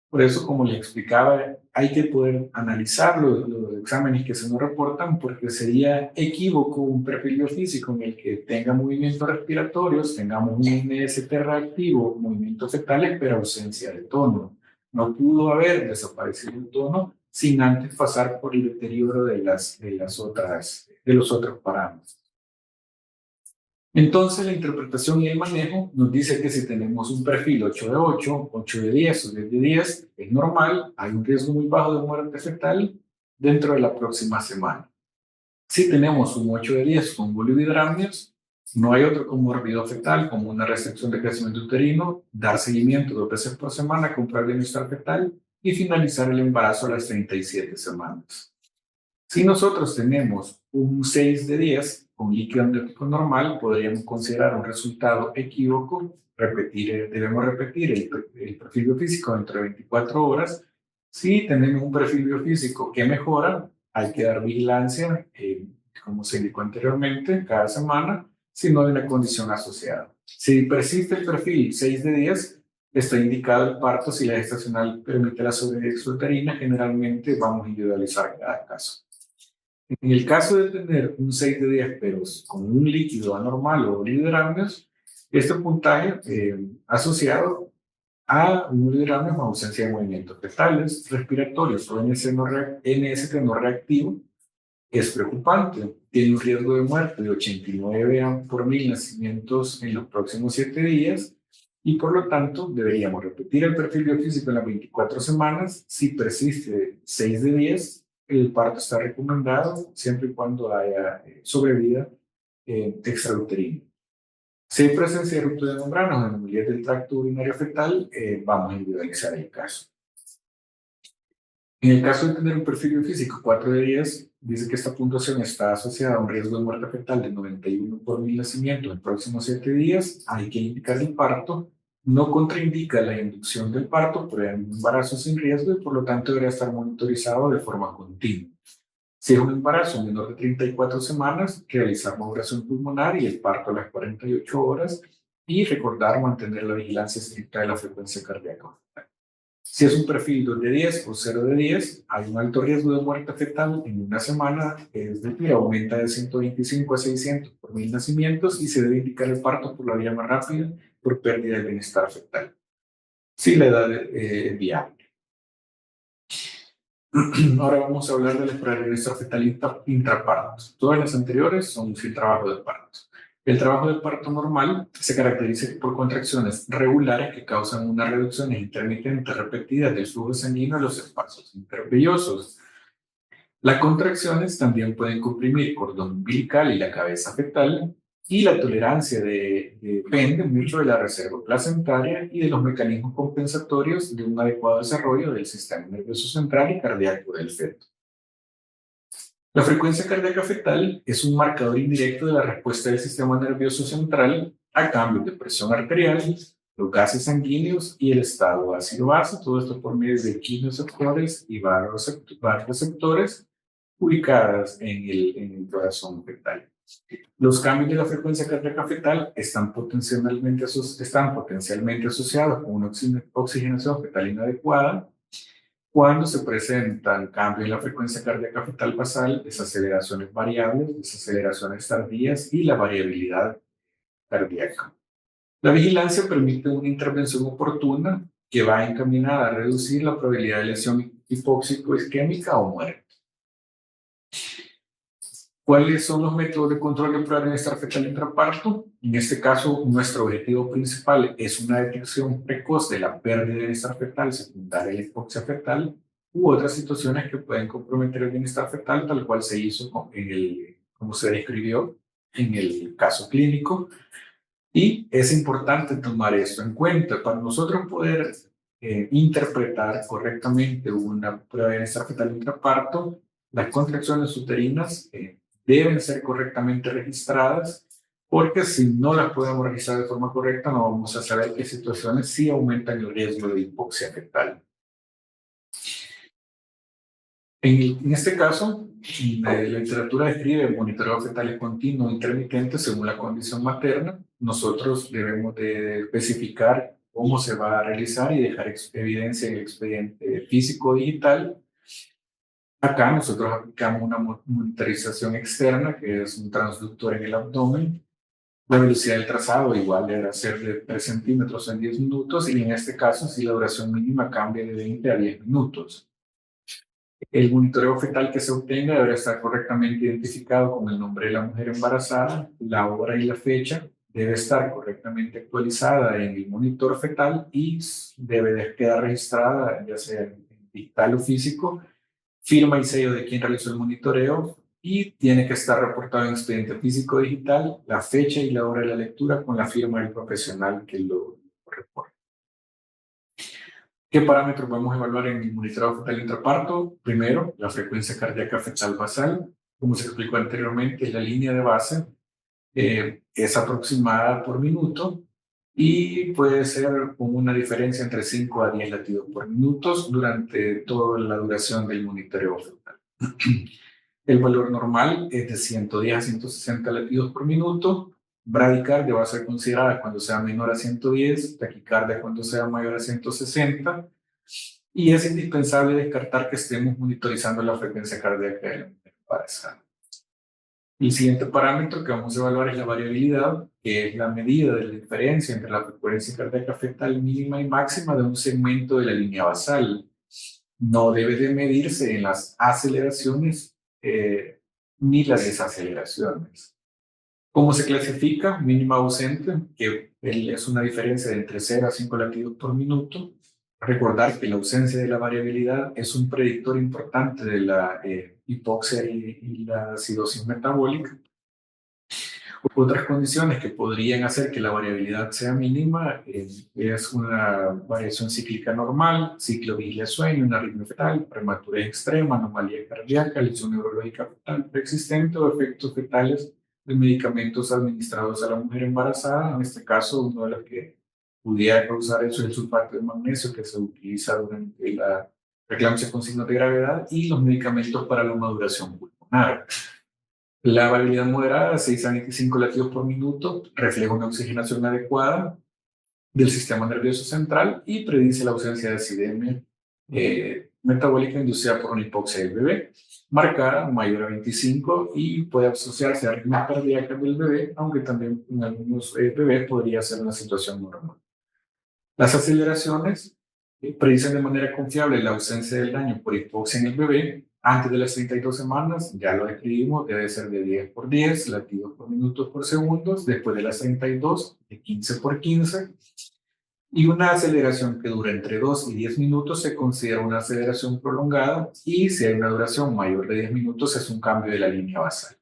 Por eso, como les explicaba, hay que poder analizar los exámenes que se nos reportan porque sería equívoco un perfil biofísico en el que tenga movimientos respiratorios, tengamos un NST reactivo, movimientos fetales, pero ausencia de tono. No pudo haber desaparecido el tono sin antes pasar por el deterioro de los otros parámetros. Entonces, la interpretación y el manejo nos dice que si tenemos un perfil 8 de 8, 8 de 10 o 10 de 10, es normal, hay un riesgo muy bajo de muerte fetal dentro de la próxima semana. Si tenemos un 8 de 10 con bolividramnios, no hay otro comórbido fetal como una restricción de crecimiento uterino, dar seguimiento 2 veces por semana, comprar bienestar fetal y finalizar el embarazo a las 37 semanas. Si nosotros tenemos un 6 de 10 con líquido amniótico normal, podríamos considerar un resultado equívoco. Debemos repetir el perfil biofísico dentro de 24 horas. Si tenemos un perfil biofísico que mejora, hay que dar vigilancia, como se indicó anteriormente, cada semana, si no hay una condición asociada. Si persiste el perfil 6 de 10, está indicado el parto. Si la gestacional permite la sobrevivencia uterina, generalmente vamos a individualizar cada caso. En el caso de tener un 6 de 10 pero con un líquido anormal o bolividramnios, este puntaje asociado a un bolividramnios con ausencia de movimientos fetales, respiratorios o NST no reactivo es preocupante. Tiene un riesgo de muerte de 89 por 1000 nacimientos en los próximos 7 días y por lo tanto deberíamos repetir el perfil biofísico en las 24 semanas. Si persiste 6 de 10, el parto está recomendado siempre y cuando haya sobrevida extrauterina. Si hay presencia de ruptura de membranas o anomalías del tracto urinario fetal, vamos a individualizar el caso. En el caso de tener un perfil biofísico 4 de 10, dice que esta puntuación está asociada a un riesgo de muerte fetal de 91 por 1000 nacimientos en los próximos 7 días. Hay que indicar el parto. No contraindica la inducción del parto, pero hay un embarazo sin riesgo y por lo tanto debería estar monitorizado de forma continua. Si es un embarazo menor de 34 semanas, realizar maduración pulmonar y el parto a las 48 horas y recordar mantener la vigilancia estricta de la frecuencia cardíaca. Si es un perfil 2 de 10 o 0 de 10, hay un alto riesgo de muerte fetal en una semana, es decir, aumenta de 125 a 600 por 1000 nacimientos y se debe indicar el parto por la vía más rápida por pérdida de bienestar fetal. Si la edad es viable. Ahora vamos a hablar de la prueba de bienestar fetal intrapartos. Todas las anteriores son sin trabajo de parto. El trabajo de parto normal se caracteriza por contracciones regulares que causan unas reducciones intermitentes repetidas del flujo sanguíneo a los espacios intervellosos. Las contracciones también pueden comprimir cordón umbilical y la cabeza fetal, y la tolerancia depende mucho de la reserva placentaria y de los mecanismos compensatorios de un adecuado desarrollo del sistema nervioso central y cardíaco del feto. La frecuencia cardíaca fetal es un marcador indirecto de la respuesta del sistema nervioso central a cambios de presión arterial, los gases sanguíneos y el estado ácido-base, todo esto por medio de quimioreceptores y vasoreceptores ubicadas en el corazón fetal. Los cambios de la frecuencia cardíaca fetal están potencialmente asociados con una oxigenación fetal inadecuada. Cuando se presentan cambios en la frecuencia cardíaca fetal basal, desaceleraciones variables, desaceleraciones tardías y la variabilidad cardíaca. La vigilancia permite una intervención oportuna que va encaminada a reducir la probabilidad de lesión hipóxico-isquémica o muerte. ¿Cuáles son los métodos de control de prueba de bienestar fetal intraparto? En este caso, nuestro objetivo principal es una detección precoz de la pérdida de bienestar fetal secundaria a la hipoxia fetal. u otras situaciones que pueden comprometer el bienestar fetal, tal cual se hizo como se describió en el caso clínico. Y es importante tomar esto en cuenta para nosotros poder interpretar correctamente una prueba de bienestar fetal intraparto. Las contracciones uterinas deben ser correctamente registradas, porque si no las podemos registrar de forma correcta, no vamos a saber qué situaciones sí aumentan el riesgo de hipoxia fetal. En este caso, la literatura describe monitoreo fetal continuo intermitente según la condición materna. Nosotros debemos de especificar cómo se va a realizar y dejar evidencia en el expediente físico digital. Acá nosotros aplicamos una monitorización externa, que es un transductor en el abdomen. La velocidad del trazado igual debe ser de 3 centímetros en 10 minutos, y en este caso si la duración mínima cambia de 20 a 10 minutos. El monitoreo fetal que se obtenga deberá estar correctamente identificado con el nombre de la mujer embarazada, la hora y la fecha. Debe estar correctamente actualizada en el monitor fetal y debe de quedar registrada, ya sea en digital o físico, firma y sello de quien realizó el monitoreo, y tiene que estar reportado en expediente físico digital la fecha y la hora de la lectura con la firma del profesional que lo reporta. ¿Qué parámetros podemos evaluar en el monitoreo fetal intraparto? Primero, la frecuencia cardíaca fetal basal. Como se explicó anteriormente, la línea de base es aproximada por minuto y puede ser con una diferencia entre 5 a 10 latidos por minuto durante toda la duración del monitoreo fetal. El valor normal es de 110 a 160 latidos por minuto. Bradicardia va a ser considerada cuando sea menor a 110, taquicardia cuando sea mayor a 160, y es indispensable descartar que estemos monitorizando la frecuencia cardíaca de la mujer embarazada. El siguiente parámetro que vamos a evaluar es la variabilidad, que es la medida de la diferencia entre la frecuencia cardíaca fetal mínima y máxima de un segmento de la línea basal. No debe de medirse en las aceleraciones ni las desaceleraciones. ¿Cómo se clasifica? Mínima ausente, que es una diferencia de entre 0 a 5 latidos por minuto. Recordar que la ausencia de la variabilidad es un predictor importante de la hipoxia y la acidosis metabólica. Otras condiciones que podrían hacer que la variabilidad sea mínima es una variación cíclica normal, ciclo vigilia-sueño, una arritmia fetal, prematurez extrema, anomalía cardíaca, lesión neurológica fetal preexistente o efectos fetales de medicamentos administrados a la mujer embarazada. En este caso, uno de los que pudiera causar eso es el sulfato de magnesio, que se utiliza durante la preeclampsia con signos de gravedad, y los medicamentos para la maduración pulmonar. La variabilidad moderada, 6 a 25 latidos por minuto, refleja una oxigenación adecuada del sistema nervioso central y predice la ausencia de acidemia metabólica inducida por una hipoxia del bebé, marcada mayor a 25, y puede asociarse a arritmias cardíacas del bebé, aunque también en algunos bebés podría ser una situación normal. Las aceleraciones predicen de manera confiable la ausencia del daño por hipoxia en el bebé. Antes de las 32 semanas, ya lo describimos, debe ser de 10 por 10, latidos por minutos por segundos. Después de las 32, de 15 por 15. Y una aceleración que dura entre 2 y 10 minutos se considera una aceleración prolongada, y si hay una duración mayor de 10 minutos es un cambio de la línea basal.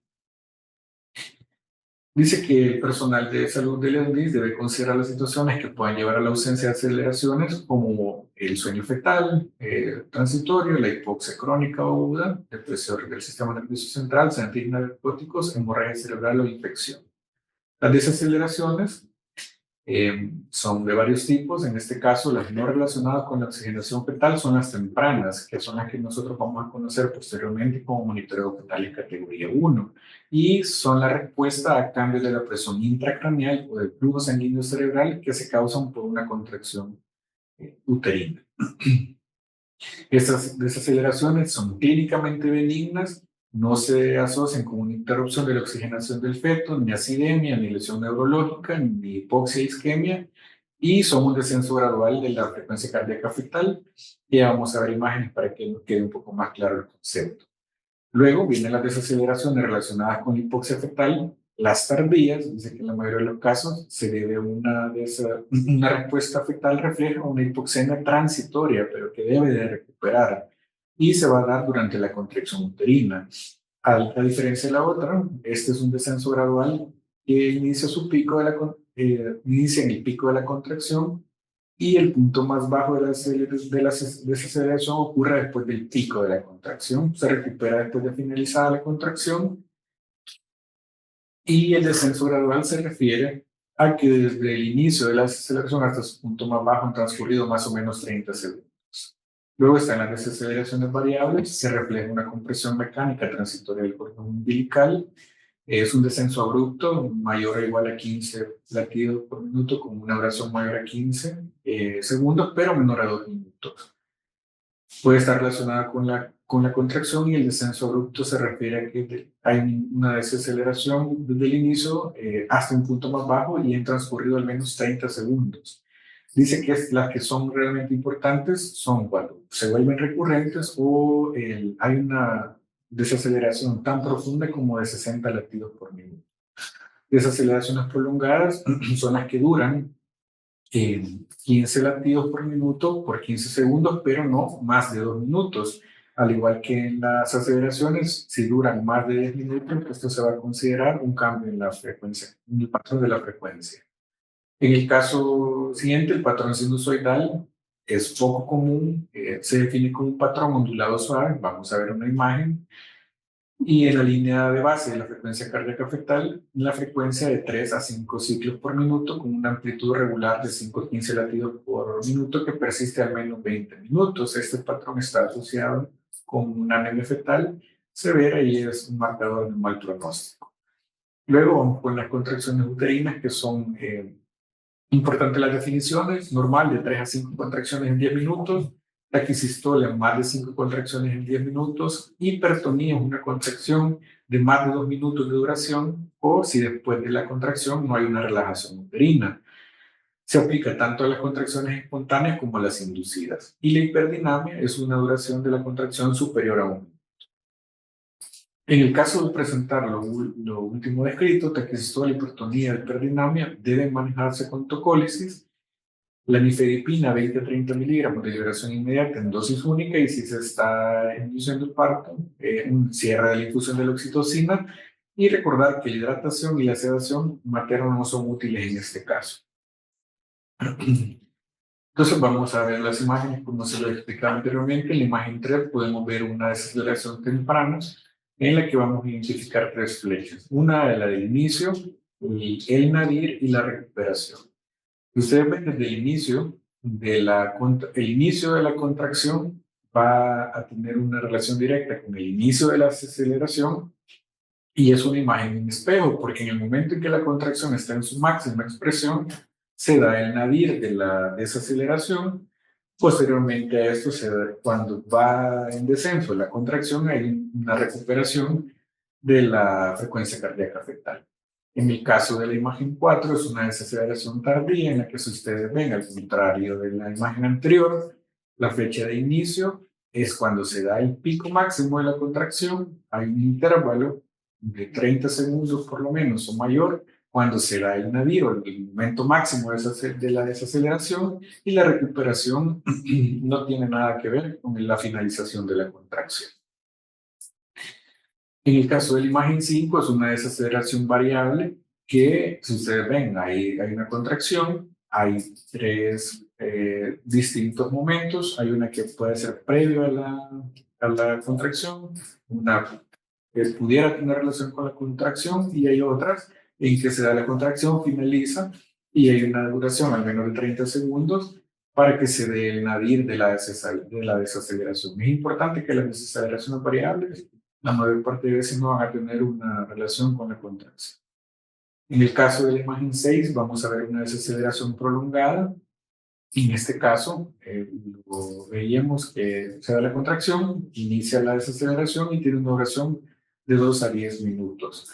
Dice que el personal de salud del ENDIS debe considerar las situaciones que puedan llevar a la ausencia de aceleraciones, como el sueño fetal transitorio, la hipoxia crónica o aguda, depresión del sistema nervioso central, sentir narcóticos, hemorragia cerebral o infección. Las desaceleraciones son de varios tipos. En este caso, las no relacionadas con la oxigenación fetal son las tempranas, que son las que nosotros vamos a conocer posteriormente como monitoreo fetal en categoría 1, y son la respuesta a cambios de la presión intracraneal o del flujo sanguíneo cerebral que se causan por una contracción uterina. Estas desaceleraciones son clínicamente benignas, no se asocian con una interrupción de la oxigenación del feto, ni acidemia, ni lesión neurológica, ni hipoxia e isquemia, y son un descenso gradual de la frecuencia cardíaca fetal. Ya vamos a ver imágenes para que nos quede un poco más claro el concepto. Luego vienen las desaceleraciones relacionadas con la hipoxia fetal, las tardías. Dice que en la mayoría de los casos se debe a una respuesta fetal refleja una hipoxemia transitoria, pero que debe de recuperar. y se va a dar durante la contracción uterina. A diferencia de la otra, este es un descenso gradual que inicia su pico inicia en el pico de la contracción y el punto más bajo de la desaceleración ocurre después del pico de la contracción. Se recupera después de finalizada la contracción y el descenso gradual se refiere a que desde el inicio de la desaceleración hasta su punto más bajo han transcurrido más o menos 30 segundos. Luego están las desaceleraciones variables, se refleja una compresión mecánica transitoria del cordón umbilical. Es un descenso abrupto, mayor o igual a 15 latidos por minuto, con una duración mayor a 15 segundos, pero menor a 2 minutos. Puede estar relacionada con la contracción, y el descenso abrupto se refiere a que hay una desaceleración desde el inicio hasta un punto más bajo y han transcurrido al menos 30 segundos. Dice que las que son realmente importantes son cuando se vuelven recurrentes o hay una desaceleración tan profunda como de 60 latidos por minuto. Desaceleraciones prolongadas son las que duran 15 latidos por minuto por 15 segundos, pero no más de 2 minutos. Al igual que en las aceleraciones, si duran más de 10 minutos, esto se va a considerar un cambio en la frecuencia, en el patrón de la frecuencia. En el caso siguiente, el patrón sinusoidal es poco común, se define como un patrón ondulado suave. Vamos a ver una imagen. Y en la línea de base de la frecuencia cardíaca fetal, la frecuencia de 3 a 5 ciclos por minuto, con una amplitud regular de 5 a 15 latidos por minuto que persiste al menos 20 minutos. Este patrón está asociado con una anemia fetal severa y es un marcador de un mal pronóstico. Luego vamos con las contracciones uterinas, que son importantes las definiciones. Normal, de 3 a 5 contracciones en 10 minutos. Taquisistole, más de 5 contracciones en 10 minutos. Hipertonía es una contracción de más de 2 minutos de duración, o si después de la contracción no hay una relajación uterina. Se aplica tanto a las contracciones espontáneas como a las inducidas. Y la hiperdinamia es una duración de la contracción superior a 1 minuto. En el caso de presentar lo último descrito, taquisistole, hipertonía, hiperdinamia, deben manejarse con tocólisis. La nifedipina, 20 a 30 miligramos de liberación inmediata en dosis única, y si se está induciendo el parto, un cierre de la infusión de la oxitocina, y recordar que la hidratación y la sedación materna no son útiles en este caso. Entonces vamos a ver las imágenes como se lo explicaba anteriormente. En la imagen 3 podemos ver una desaceleración temprana en la que vamos a identificar 3 flechas. Una es la del inicio, el nadir y la recuperación. Ustedes ven desde el inicio el inicio de la contracción va a tener una relación directa con el inicio de la aceleración, y es una imagen en espejo, porque en el momento en que la contracción está en su máxima expresión, se da el nadir de la desaceleración. Posteriormente a esto, cuando va en descenso la contracción, hay una recuperación de la frecuencia cardíaca fetal. En el caso de la imagen 4, es una desaceleración tardía en la que, si ustedes ven, al contrario de la imagen anterior, la fecha de inicio es cuando se da el pico máximo de la contracción. Hay un intervalo de 30 segundos por lo menos o mayor cuando se da el nadir, el momento máximo de la desaceleración, y la recuperación no tiene nada que ver con la finalización de la contracción. En el caso de la imagen 5, es una desaceleración variable que, si ustedes ven, hay una contracción, hay 3 distintos momentos. Hay una que puede ser previo a la contracción, una que pudiera tener relación con la contracción, y hay otras en que se da la contracción, finaliza, y hay una duración al menos de 30 segundos para que se dé el nadir de la desaceleración. Es importante que las desaceleraciones variables, la mayor parte de veces, no van a tener una relación con la contracción. En el caso de la imagen 6, vamos a ver una desaceleración prolongada. En este caso, lo veíamos que se da la contracción, inicia la desaceleración y tiene una duración de 2 a 10 minutos.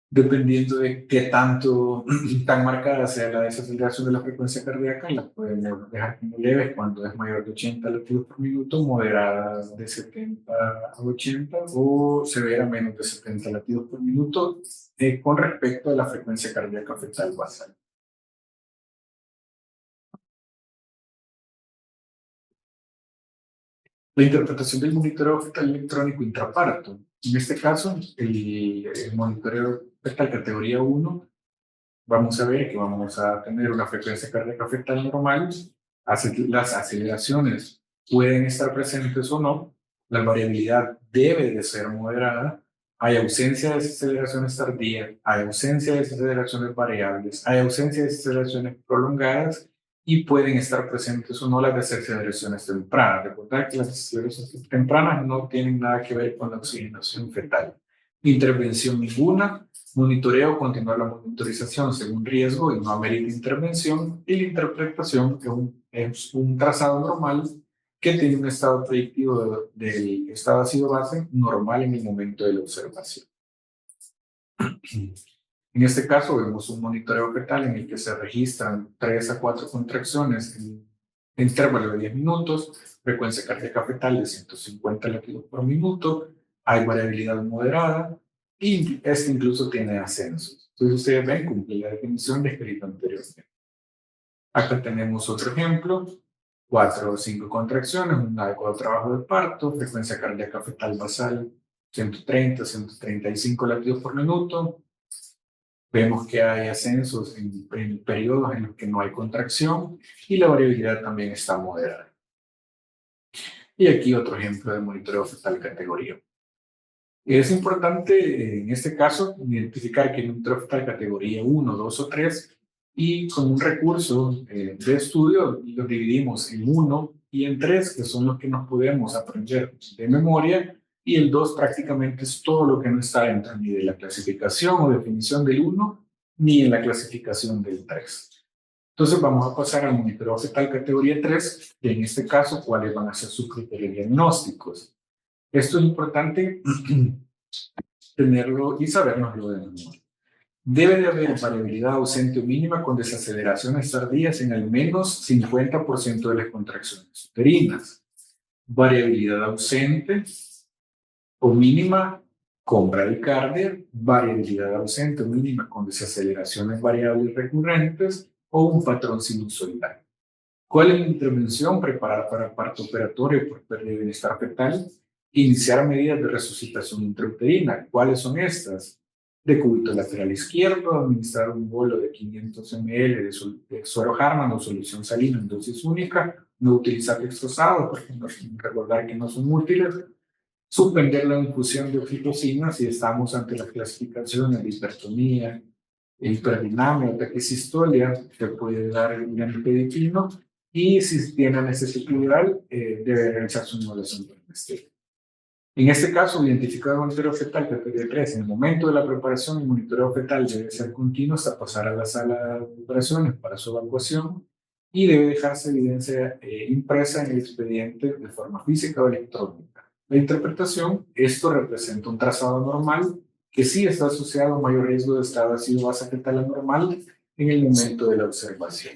Dependiendo de qué tan marcada sea la desaceleración de la frecuencia cardíaca, la podemos dejar como leves cuando es mayor de 80 latidos por minuto, moderada de 70 a 80 o severa menos de 70 latidos por minuto, con respecto a la frecuencia cardíaca fetal basal. La interpretación del monitoreo fetal electrónico intraparto. En este caso, el monitoreo fetal categoría 1, vamos a ver que vamos a tener una frecuencia cardíaca fetal normal, las aceleraciones pueden estar presentes o no, la variabilidad debe de ser moderada, hay ausencia de desaceleraciones tardías, hay ausencia de desaceleraciones variables, hay ausencia de desaceleraciones prolongadas y pueden estar presentes o no las desaceleraciones tempranas. Recordar que las desaceleraciones tempranas no tienen nada que ver con la oxigenación fetal. Intervención ninguna, monitoreo, continuar la monitorización según riesgo y no amerita intervención, y la interpretación es un trazado normal que tiene un estado predictivo del estado ácido-base normal en el momento de la observación. En este caso vemos un monitoreo fetal en el que se registran 3 a 4 contracciones en intervalo de 10 minutos, frecuencia cardíaca fetal de 150 latidos por minuto, hay variabilidad moderada y este incluso tiene ascensos. Entonces ustedes ven, cumple la definición descrita anteriormente. Acá tenemos otro ejemplo, 4 o 5 contracciones, un adecuado trabajo de parto, frecuencia cardíaca fetal basal 130, 135 latidos por minuto. Vemos que hay ascensos en periodos en los que no hay contracción y la variabilidad también está moderada. Y aquí otro ejemplo de monitoreo fetal categoría. Es importante en este caso identificar que el monitoreo fetal categoría 1, 2 o 3 y con un recurso de estudio los dividimos en 1 y en 3, que son los que nos podemos aprender de memoria, y el 2 prácticamente es todo lo que no está dentro ni de la clasificación o definición del 1 ni en la clasificación del 3. Entonces vamos a pasar al monitoreo fetal categoría 3, que en este caso, ¿cuáles van a ser sus criterios diagnósticos? Esto es importante tenerlo y sabernoslo de memoria. Debe de haber variabilidad ausente o mínima con desaceleraciones tardías en al menos 50% de las contracciones uterinas. Variabilidad ausente o mínima con bradicardia, variabilidad ausente o mínima con desaceleraciones variables recurrentes o un patrón sinusoidal. ¿Cuál es la intervención? Preparar para parto operatorio por pérdida de bienestar fetal. Iniciar medidas de resucitación intrauterina. ¿Cuáles son estas? Decúbito lateral izquierdo, administrar un bolo de 500 ml de suero Harman o solución salina en dosis única, no utilizar extrasado, porque recordar que no son útiles. Suspender la infusión de oxitocina si estamos ante las clasificaciones de hipertonía, hiperdinamia o taquicistolia, que puede dar el ganiperidino, y si tiene anestesia epidural, debe realizarse una evaluación por anestesia. En este caso, identificar el monitoreo fetal categoría 3. En el momento de la preparación, el monitoreo fetal debe ser continuo hasta pasar a la sala de operaciones para su evacuación y debe dejarse evidencia impresa en el expediente de forma física o electrónica. La interpretación, esto representa un trazado normal que sí está asociado a mayor riesgo de estado ácido-base fetal anormal en el momento de la observación.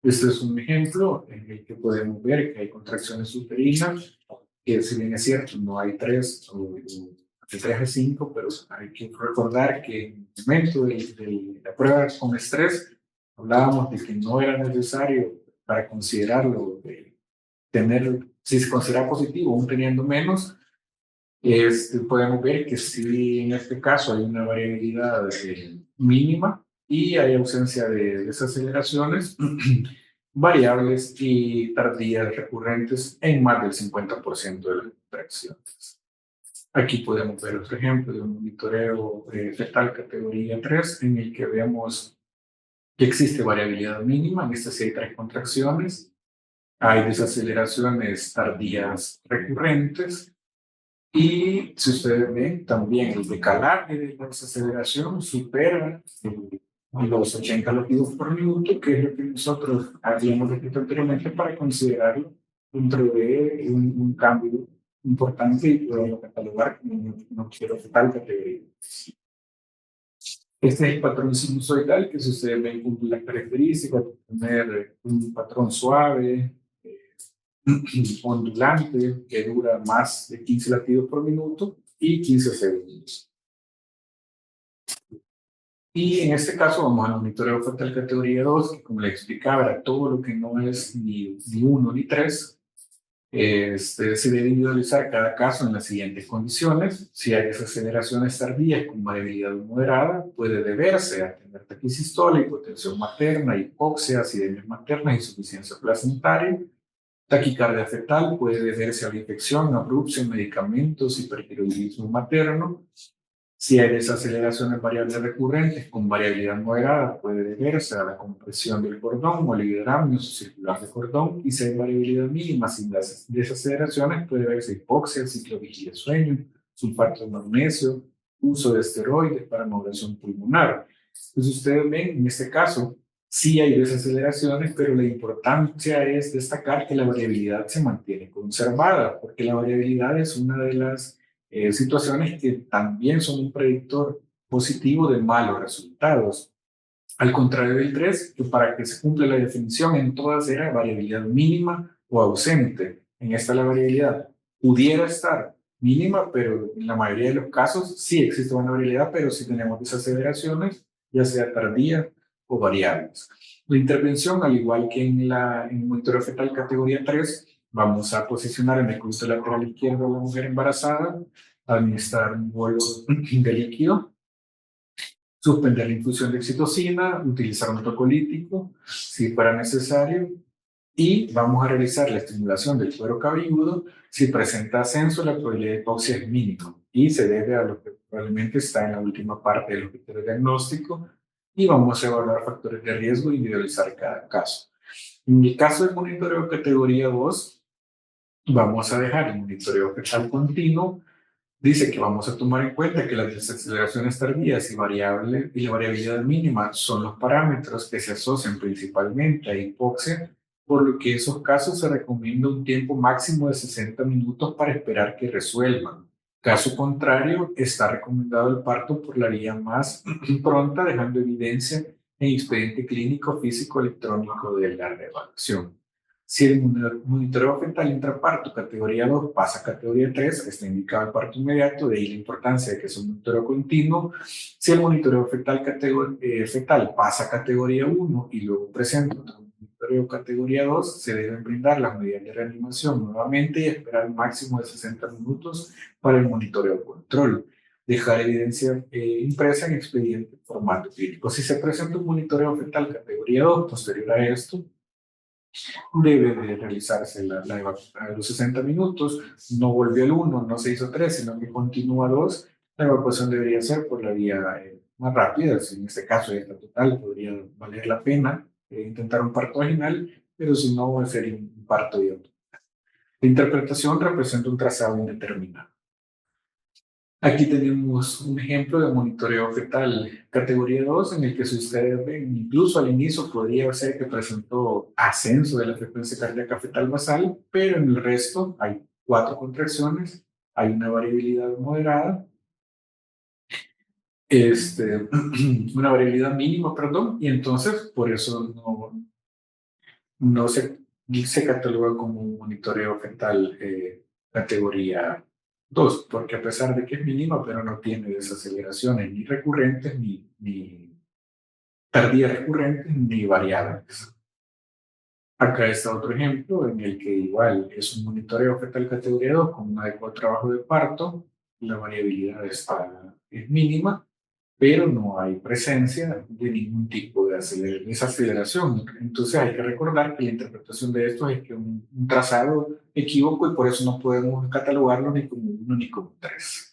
Este es un ejemplo en el que podemos ver que hay contracciones uterinas, que si bien es cierto, no hay 3 o de 3 a 5, pero hay que recordar que en el momento de la prueba con estrés, hablábamos de que no era necesario para considerarlo, tener, si se considera positivo, aún teniendo menos, podemos ver que sí, en este caso hay una variabilidad mínima y hay ausencia de desaceleraciones variables y tardías recurrentes en más del 50% de las interacciones. Aquí podemos ver otro ejemplo de un monitoreo fetal categoría 3 en el que vemos que existe variabilidad mínima. En estas sí hay 3 contracciones. Hay desaceleraciones tardías recurrentes. Y si ustedes ven, también el decalaje de la desaceleración supera los 80 latidos por minuto, que es lo que nosotros habíamos descrito anteriormente para considerarlo dentro de un cambio importante y poderlo catalogar como un fetal categoría. Este es el patrón sinusoidal, que si ustedes ven cumple las características de tener un patrón suave, ondulante, que dura más de 15 latidos por minuto y 15 segundos. Y en este caso vamos al monitoreo fetal categoría 2, que como les explicaba era todo lo que no es ni 1 ni 3. Se debe individualizar cada caso en las siguientes condiciones. Si hay desaceleraciones tardías con variabilidad moderada, puede deberse a tener taquisístola, hipotensión materna, hipoxia, acidemias maternas, insuficiencia placentaria. Taquicardia fetal puede deberse a la infección, abrupción, medicamentos, hipertiroidismo materno. Si hay desaceleraciones variables recurrentes con variabilidad moderada, puede deberse a la compresión del cordón, oligodramio circular de cordón, y si hay variabilidad mínima sin desaceleraciones, puede deberse a hipoxia, ciclovigilia sueño, sulfato de magnesio, uso de esteroides para modulación pulmonar. Entonces ustedes ven, en este caso, sí hay desaceleraciones, pero la importancia es destacar que la variabilidad se mantiene conservada, porque la variabilidad es una de las situaciones que también son un predictor positivo de malos resultados. Al contrario del 3, que para que se cumpla la definición en todas era variabilidad mínima o ausente. En esta la variabilidad pudiera estar mínima, pero en la mayoría de los casos sí existe una variabilidad, pero sí tenemos desaceleraciones, ya sea tardía o variables. La intervención, al igual que en el monitoreo fetal categoría 3, vamos a posicionar en el cruce lateral izquierdo a la mujer embarazada, administrar un bolo de líquido, suspender la infusión de oxitocina, utilizar un tocolítico si fuera necesario, y vamos a realizar la estimulación del cuero cabelludo. Si presenta ascenso, la probabilidad de hipoxia es mínima y se debe a lo que probablemente está en la última parte del criterio diagnóstico, y vamos a evaluar factores de riesgo e individualizar cada caso. En el caso del monitoreo categoría 2, vamos a dejar el monitoreo fetal continuo. Dice que vamos a tomar en cuenta que las desaceleraciones tardías y la variabilidad mínima son los parámetros que se asocian principalmente a hipoxia, por lo que en esos casos se recomienda un tiempo máximo de 60 minutos para esperar que resuelvan. Caso contrario, está recomendado el parto por la vía más pronta, dejando evidencia en expediente clínico físico electrónico de la reevaluación. Si el monitoreo fetal intraparto categoría 2 pasa a categoría 3, está indicado el parto inmediato, de ahí la importancia de que es un monitoreo continuo. Si el monitoreo fetal pasa a categoría 1 y luego presenta un monitoreo categoría 2, se deben brindar las medidas de reanimación nuevamente y esperar un máximo de 60 minutos para el monitoreo control. Dejar evidencia impresa en expediente formato clínico. Si se presenta un monitoreo fetal categoría 2 posterior a esto, debe de realizarse a los 60 minutos, no volvió al 1, no se hizo 3, sino que continúa 2. La evacuación debería ser por la vía más rápida, si en este caso ya está total, podría valer la pena intentar un parto vaginal, pero si no, sería un parto diatónico. La interpretación representa un trazado indeterminado. Aquí tenemos un ejemplo de monitoreo fetal categoría 2, en el que, si ustedes ven, incluso al inicio podría ser que presentó ascenso de la frecuencia cardíaca fetal basal, pero en el resto hay 4 contracciones, hay una variabilidad moderada, una variabilidad mínima, perdón, y entonces por eso no se cataloga como un monitoreo fetal categoría 2, porque a pesar de que es mínima, pero no tiene desaceleraciones ni recurrentes, ni tardías recurrentes, ni variables. Acá está otro ejemplo en el que igual es un monitoreo fetal categoría 2 con un adecuado trabajo de parto, la variabilidad es mínima, pero no hay presencia de ningún tipo de desaceleración. Entonces hay que recordar que la interpretación de esto es que un trazado equívoco, y por eso no podemos catalogarlo ni como 1 ni como 3.